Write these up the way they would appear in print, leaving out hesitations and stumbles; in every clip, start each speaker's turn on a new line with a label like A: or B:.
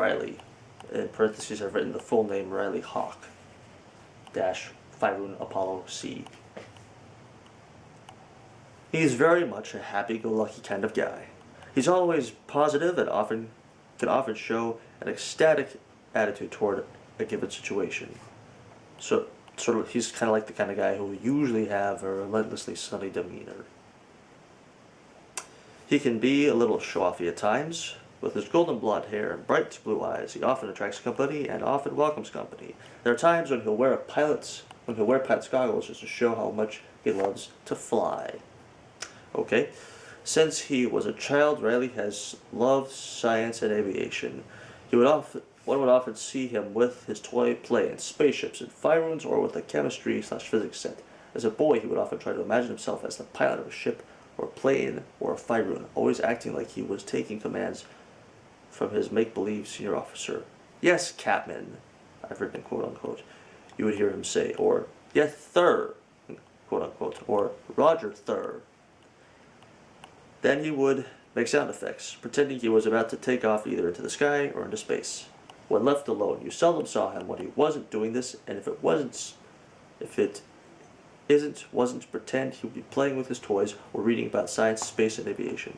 A: Ryley. In parentheses, I've written the full name Ryley Hawk dash Fyrune Apollo C. He's very much a happy-go-lucky kind of guy. He's always positive and can often show an ecstatic attitude toward a given situation. So, he's kind of like the kind of guy who will usually have a relentlessly sunny demeanor. He can be a little show-offy at times. With his golden blonde hair and bright blue eyes, he often attracts company and often welcomes company. There are times when he'll wear pilot's goggles just to show how much he loves to fly. Okay, since he was a child, Ryley has loved science and aviation. One would often see him with his toy plane, spaceships, and Fyrunes, or with a chemistry/physics set. As a boy, he would often try to imagine himself as the pilot of a ship, or a plane, or a Fyrune, always acting like he was taking commands from his make-believe senior officer. "Yes, Captain," I've written quote-unquote, you would hear him say, or "Yes, sir," quote-unquote, or "Roger, sir." Then he would make sound effects, pretending he was about to take off either into the sky or into space. When left alone, you seldom saw him when he wasn't doing this, and if it wasn't to pretend he would be playing with his toys or reading about science, space, and aviation.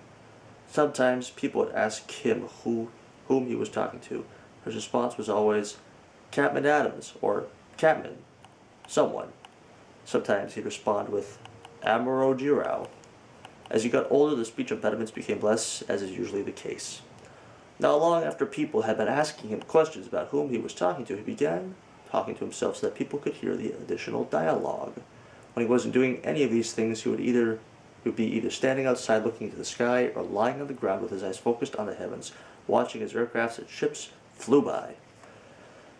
A: Sometimes people would ask him whom he was talking to. His response was always, "Captain Adams," or "Captain, someone." Sometimes he'd respond with, "Amaro Girao." As he got older, the speech impediments became less, as is usually the case. Not long after people had been asking him questions about whom he was talking to, he began talking to himself so that people could hear the additional dialogue. When he wasn't doing any of these things, he would be either standing outside looking into the sky or lying on the ground with his eyes focused on the heavens, watching as aircrafts and ships flew by.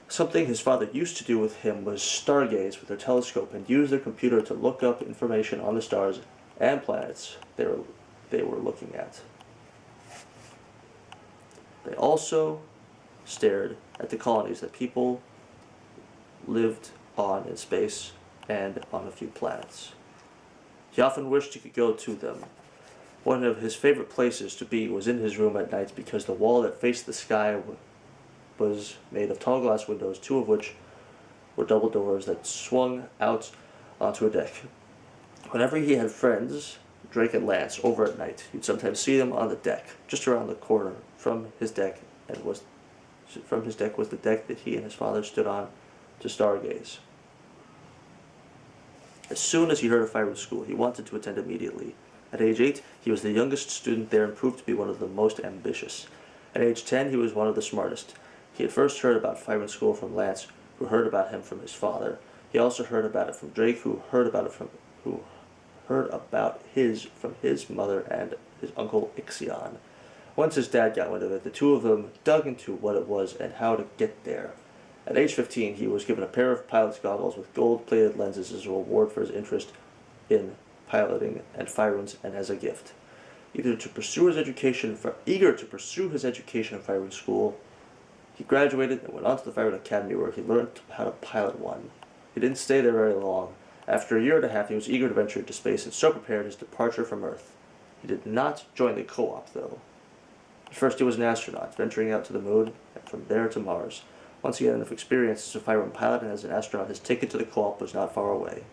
A: Something his father used to do with him was stargaze with their telescope and use their computer to look up information on the stars and planets they were looking at. They also stared at the colonies that people lived on in space and on a few planets. He often wished he could go to them. One of his favorite places to be was in his room at night because the wall that faced the sky was made of tall glass windows, two of which were double doors that swung out onto a deck. Whenever he had friends, Drake and Lance, over at night, you'd sometimes see them on the deck, just around the corner from his deck, was the deck that he and his father stood on to stargaze. As soon as he heard of Fyrune School, he wanted to attend immediately. At age 8, he was the youngest student there and proved to be one of the most ambitious. At age 10, he was one of the smartest. He had first heard about Fyrune School from Lance, who heard about him from his father. He also heard about it from Drake, who heard about his mother and his uncle Ixion. Once his dad got wind of it, the two of them dug into what it was and how to get there. At age 15, he was given a pair of pilot's goggles with gold-plated lenses as a reward for his interest in piloting and Fyrunes, and as a gift. Eager to pursue his education in Fyrune School, he graduated and went on to the Fyrune Academy, where he learned how to pilot one. He didn't stay there very long. After a year and a half, he was eager to venture into space and so prepared his departure from Earth. He did not join the co-op, though. At first, he was an astronaut, venturing out to the moon and from there to Mars. Once he had enough experience as a Fyrune pilot and as an astronaut, his ticket to the co-op was not far away.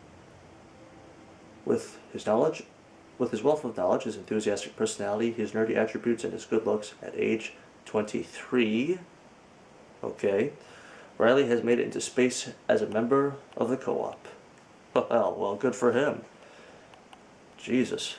A: With his wealth of knowledge, his enthusiastic personality, his nerdy attributes, and his good looks, at age 23, Ryley has made it into space as a member of the co-op. Well, good for him. Jesus.